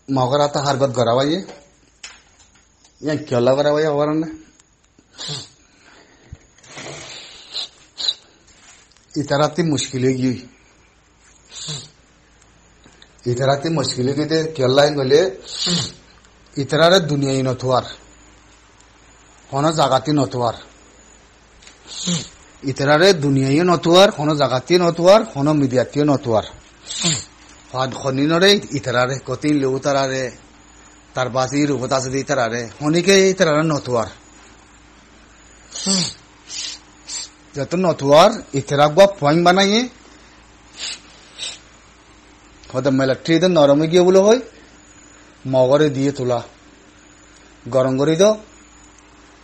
Magarata harbat garavaye. Yan kyalla garavaye avaranne. इतराती मुश्किलें की इतराती मुश्किलें की ते क्यों बोले इतरारे दुनिया ही नथुआर होना जागती नथुआर इतरारे दुनिया ही नथुआर होना जागती नथुआर होना मिडियाती नथुआर फाद खनी नरे इतरारे कोतीन ले उतरारे तरबाजी रुपता से इतरारे होने के इतरारे नथुआर जब नथुआर इतरागवा पॉइंट बनाइए होता मिलिट्री तो नरम गया बोलो होय मगरे दिए तुला गरंगरी दो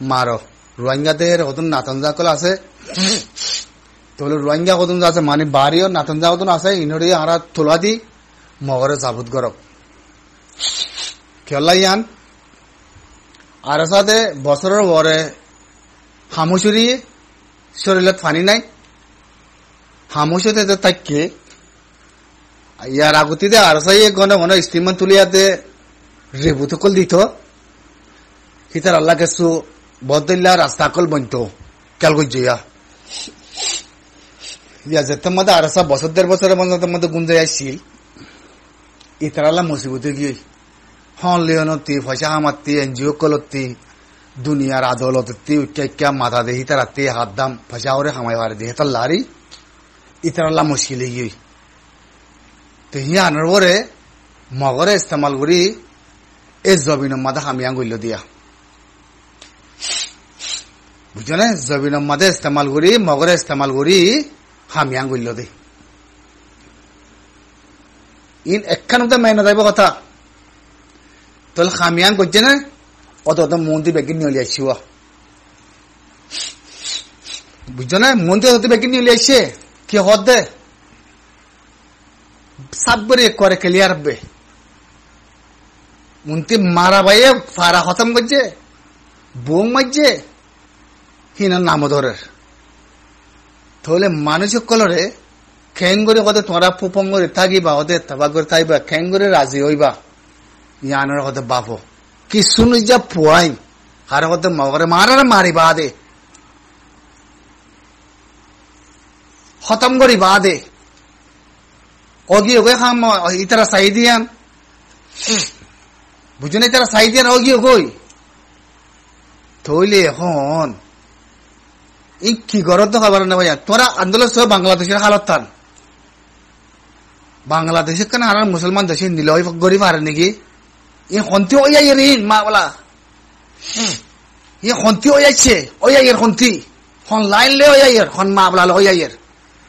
मारो रोहिंग्या दे रे होता नातंजा कल आसे तो लो रोहिंग्या को तुम जासे मानी बारी और नातंजा को तुम आसे इन्होंने आरा तुला दी मगरे साबुत करो क्या लायन आरसा दे बसरों वारे हामुशुरी शरीर फानी नहीं हामुशे ते तक के यार आगुती दे आरसा ये गना गना इस्तीमन तुलिया दे रेबुत कल दी तो इधर अल्लाह के सु बदलिया रास्ता कल बनतो क्या कुछ जिया या जत्तम मत आरसा बसुद्दर बसरे बंद तम मत गुंजाया शील इधर अल्लाह मुसीबत की हाँ लेनोती फशा मत्ती एनजीओ कलोती दुनिया रादौलती क्या माता दे इधर आती हाथ दाम फशाओरे हमारे वाले दे तो लारी इधर अल्लाह मुश्किल है तो यहाँ नरवरे मगरे इस्तेमाल करी इस ज़मीन मध्य हम यहाँ गुल्लो दिया बुझे ना ज़मीन मध्य इस्तेमाल करी मगरे इस्तेमाल करी हम यहाँ गुल्लो दे इन एक कन उधर मैंने दायबो कथा तो हम यहाँ कुछ ना तो मुंडी बेगिन नहीं लिया शिवा बुझे ना मुंडी होते बेगिन नहीं लिया शे क्या होते सब बरे एक बार क्लियर बे मुंडी मारा भाई फारा खत्म बच्चे बोंग मज्जे ही ना नाम दोरे थोले मानुषिक कलरे खेंगोरे कोते तुम्हारा पुपंगोरे थागी बा होते तबागोरे थाई बा खेंगोरे राजी होई बा यानर होते बापो कि सुन जब पुआई हर वक्त मगरे मारा मारी बादे खत्म करी बादे ओगी हो गए हम इतना सही दिया बुझने इतना सही दिया ओगी हो गई थोड़े होन इनकी गौरव तो खबर नहीं भैया तुम्हारा आंदोलन सो बांग्लादेश का हालत था बांग्लादेश का ना मुसलमान देश नीलोई गरीब आ रहे की ये खंती हो या ये रीन मावला ये खंती हो या छे हो या ये खंती खन लाइन ले हो या ये खन मावला हो या ये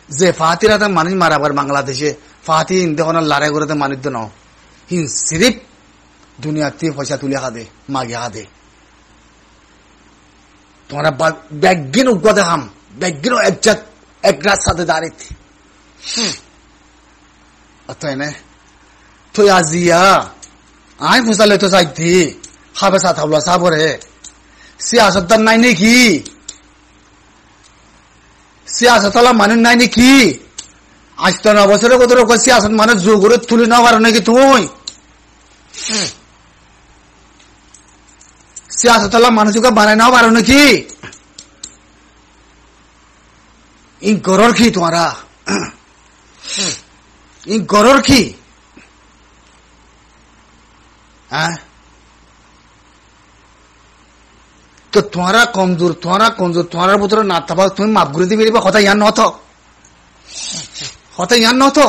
जे फाती रहता मानिज मारा बर बांग्लादेशे फाती इंदे खन लड़ाई करते मानिज तो ना हिन सिर्फ दुनिया ती फसा तुलिया खादे मागिया खादे तुम्हारा बैगिन उगते हम बैगिन इज्जत एक रात साथ दारी थी अतः ने तो याजिया आय फुसाले तो साइड थी खाबे साथ हमला साबरे सियासत दन नहीं की सियासत वाला मानन नहीं की आज तो ना बसरे को तो सियासत माने जो गुरु तुली ना करने की तुई सियासत वाला मानुषों का बना ना करने की इन गौरव की तुम्हारा इन गौरव की तो तुम्हारा कमजोर तुम्हारा पुत्र ना तब तुम्हें माफ गुरु दी मेरी बात होता यहाँ न तो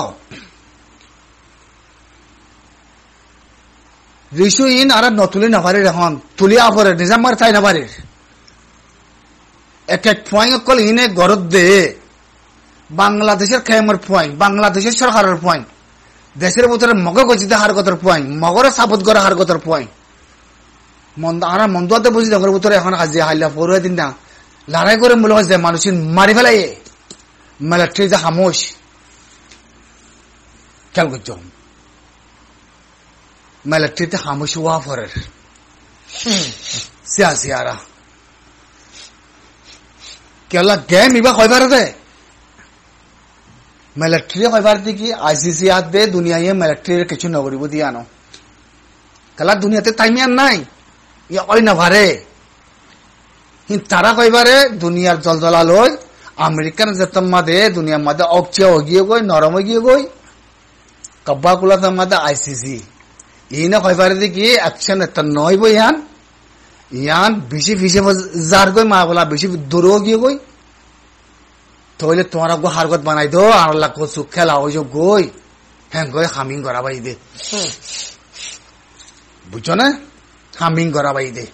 ऋषु इन आरा न तुले नवारे रहन तुले आपरे निजाम मार थाई नवारे एक पॉइंट कल इन्हें गौरव दे बांग्लादेशर खेमर पॉइंट बांग्लादेशर सरकार पॉइंट देशर पुत्र मगर गजिते हार कतर पॉइंट मगर साबुत करे हार कतर पॉइंट मंद आना मंदुआते बुझी दगर पुत्र এখন আজি হাইলা পড়ুয়া দিন না লড়াই করে মূল হচ্ছে মানুষ মারি ফেলায় মিলিটারি যে খামোশ খেল করছো মিলিটারিতে খামোশ হওয়া পরে সিয়াসিয়ারা কেলা গেম ইবা কয়বার দে मिलिट्री कयबार दी की आईसीसी आद दे दुनिया ये मिलिट्री किछु नगरी दियानो তাহলে দুনিয়াতে টাইমিয়ান নাই ইয়া ওই না ভারে তারা কইবারে দুনিয়ার জলজলা লই আমেরিকান যেতম মাদে দুনিয়ার মাদে অকচিয়া হগিয়ে গই নরম হগিয়ে গই কব্বা কুলাতার মাদে আইসিসি ইনা কইবারে দেখি অ্যাকশন একটা নয় বই ইয়ান বেশি ফিসে যার গই মা বলা বেশি দূর গিয়ে গই তাহলে তোমার গো হারগত বানাই দো আর লাখ সুখ খেলা ওই যে গই হ্যাঁ গই হামিং করা বাই দে বুঝছো না হামিং করা বাই দে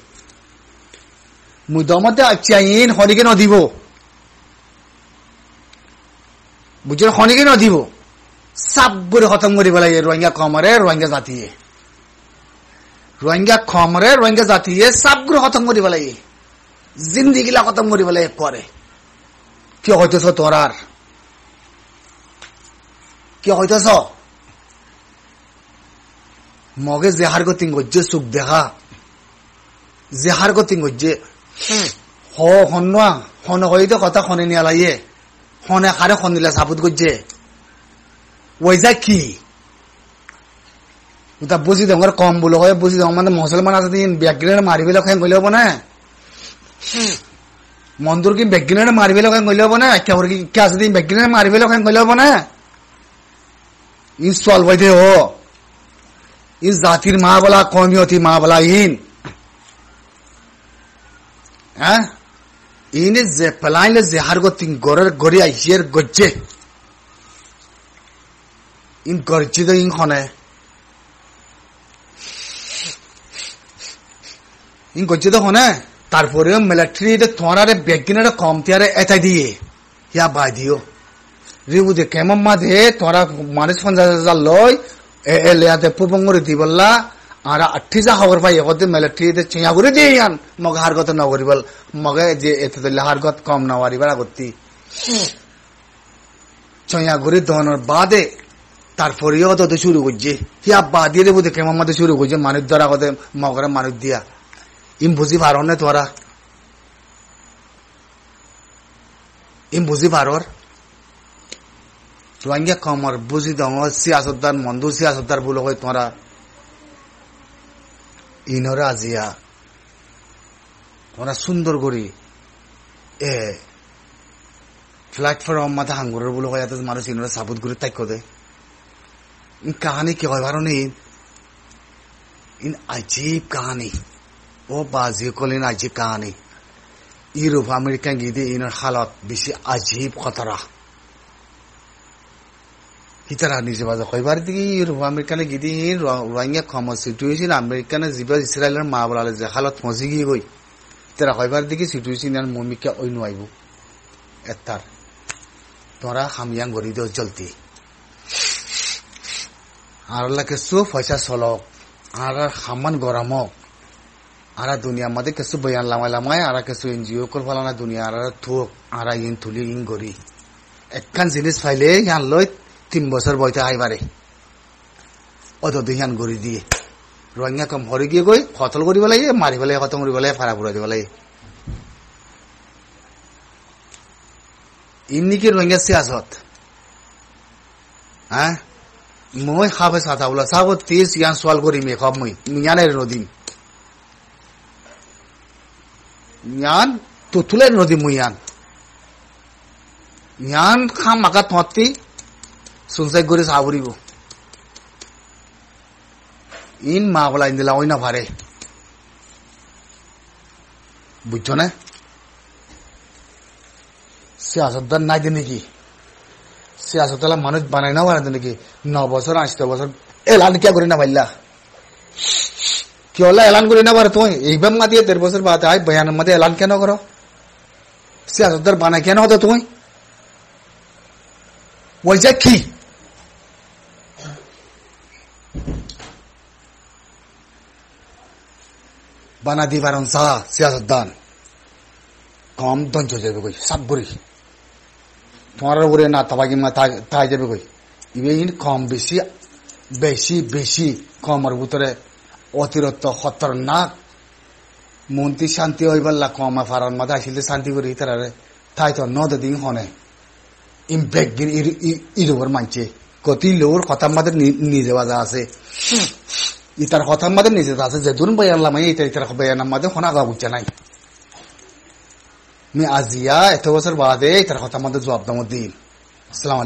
মুই দমতে চাইন হনিকে নদিব বুঝছো হনিকে নদিব সাবরে খতম করি পেলাই রোহিঙ্গা কমরে রোহিঙ্গা জাতিয়ে রোহিঙ্গা খমরে রোহিঙ্গা জাতিয়ে সাবগুলো খতম করি পেলাই জিন্দিগিলা খতম করি পেলাই পরে কি হইতেছ তোরার কি হইতেছ মগে জেহার গতিং গজ্জে সুখ দেখা জেহার গতিং গজ্জে হনুয়া হন হইতে কথা খনে নিয়ে লাইয়ে হনে খারে খনিলা সাবুত গজ্জে ওই যা কি তা বুঝি দেব কম বলো হয় বুঝি দেব মানে মুসলমান আছে দিন ব্যাকগ্রাউন্ড মারিবে লোক গলে হবো না মন্দুর কি ব্যাকগ্রাউন্ড মারিবে লোক গলে হবো না কেউ কি কে আছে দিন ব্যাকগ্রাউন্ড মারিবে লোক গলে হবো না ইন সলভ হইতে হো ইন জাতির মা বলা কমিয়তি মা বলা ইন হ্যাঁ ইনে যে পলাইলে যে হার গতিং গরের গড়ি আইসিয়ের গজ্জে ইন গর্জিত ইন খনে ইন গজ্জিত খনে তারপরে মিলিটারিতে তোমার বেগিনারে কম তিয়ারে এটাই দিয়ে ইয়া বাই দিও রিবু দে কেমন মাঝে তোরা মানুষ 50,000 লয় এলিয়াতে পুবঙ্গরে দি বললা আর 80 খবর পাই এগতে মিলিটারিতে চিয়া করে দিয়ে ইয়ান মগে হারগত নগরি বল মগে যে এতে দিলে হারগত কম নওয়ারি বাড়া করতি চিয়া করে দোনোর বাদে তারপরেও তো শুরু করছে ইয়া বাদ দিয়ে দেবো কেমন মাঝে শুরু করছে মানুষ ধরা কতে মগরে মানুষ দিয়া ইম বুঝি পারো না তোরা ইম বুঝি পারর রোহিঙ্গা কমর বুঝি দম সিয়াসতদার মন্দুর সিয়াসতদার বলে হয় তোরা ইনরে আজিয়া তোরা সুন্দর করি এ প্ল্যাটফর্ম মাথা হাঙ্গুরের বলে হয় মানুষ ইনরে সাবুত করে তাইক দে কাহানি কি হয় ভালো নেই ইন আজীব কাহানি ও বাজি কলিন আজীব কাহানি ইউরোপ আমেরিকা গিয়ে ইনার হালত বেশি আজীব খতরা হিতারা নিজে বাজা কইবার দিকে ইউরোপ আমেরিকানে গিয়ে রোহিঙ্গা কম সিচুয়েশন আমেরিকানে জীব ইসরায়েলের মা বলালে যে হালত মজি গিয়ে গই তারা কইবার দিকে সিচুয়েশন আর মমিকা ওই নইব এতার তোরা হামিয়াং গড়ি দিও জলদি আর কিছু পয়সা চলক আর খামান গরমক আর দুনিয়ার মধ্যে কিছু বয়ান লামাই লামাই আর কিছু এনজিও কর ফেলানা দুনিয়া আর থুক আর ইন তুলি ইন গড়ি একখান জিনিস পাইলে ইয়ান লই 3 বছর বইতে আইবারে অত দুইয়ান গড়ি দিয়ে রোহিঙ্গা কম হরে গিয়ে গই কতল করি পেলাই মারি পেলাই খতম করি পেলাই ফাড়া ফুরাই পেলাই ইমনি কি রোহিঙ্গা সিয়াসত হ্যাঁ মই খাবে সাথা বলা সাব 30 ইয়ান সওয়াল করি মে খাব মই ইয়ানের নদী ইয়ান তুতুলের নদী মুই ইয়ান খাম মাকা তত্তি সুনসাই করে সাবরিব ইন মা বলা ইন্দিলা ওই না ভারে বুঝছো না সিয়াসতদার নাই দিন নাকি সিয়াসতলা মানুষ বানাই না বানাই নাকি 9 বছর 8 বছর এলান কে করি না ভাইলা কি হলো এলান করি না পারে তুই এইবার মা দিয়ে 13 বছর বাদ আয় বয়ানের মধ্যে এলান কেন করো সিয়াসতদার বানাই কেন হতো তুই ওই যে কি বানা দিবার সিয়াসতদান কম দঞ্চ যাবে কই সাবরি তোমার উপরে না তাবাকি মা তাই যাবে কই ইবেন কম বেশি বেশি বেশি কমর ভিতরে অতিরিক্ত খতরনাক মন্ত্রী শান্তি হইবার কমা ফারার মাথা আসলে শান্তি করে তারে তাই তো নদ দিন হনে ইম্প্যাক্ট ইরোবার মানছে কতি লোর কথা মাদের নিজে বাজা আছে ইতার কথার মাঝে নিজে আছে যে দুন বয়ান লামাই ইতার বয়ানের মাঝে হনা গা বুঝছে নাই আমি আজিয়া এত বছর বাদে ইতার কথার মধ্যে জবাব দাম দিন। আসসালামু আলাইকুম।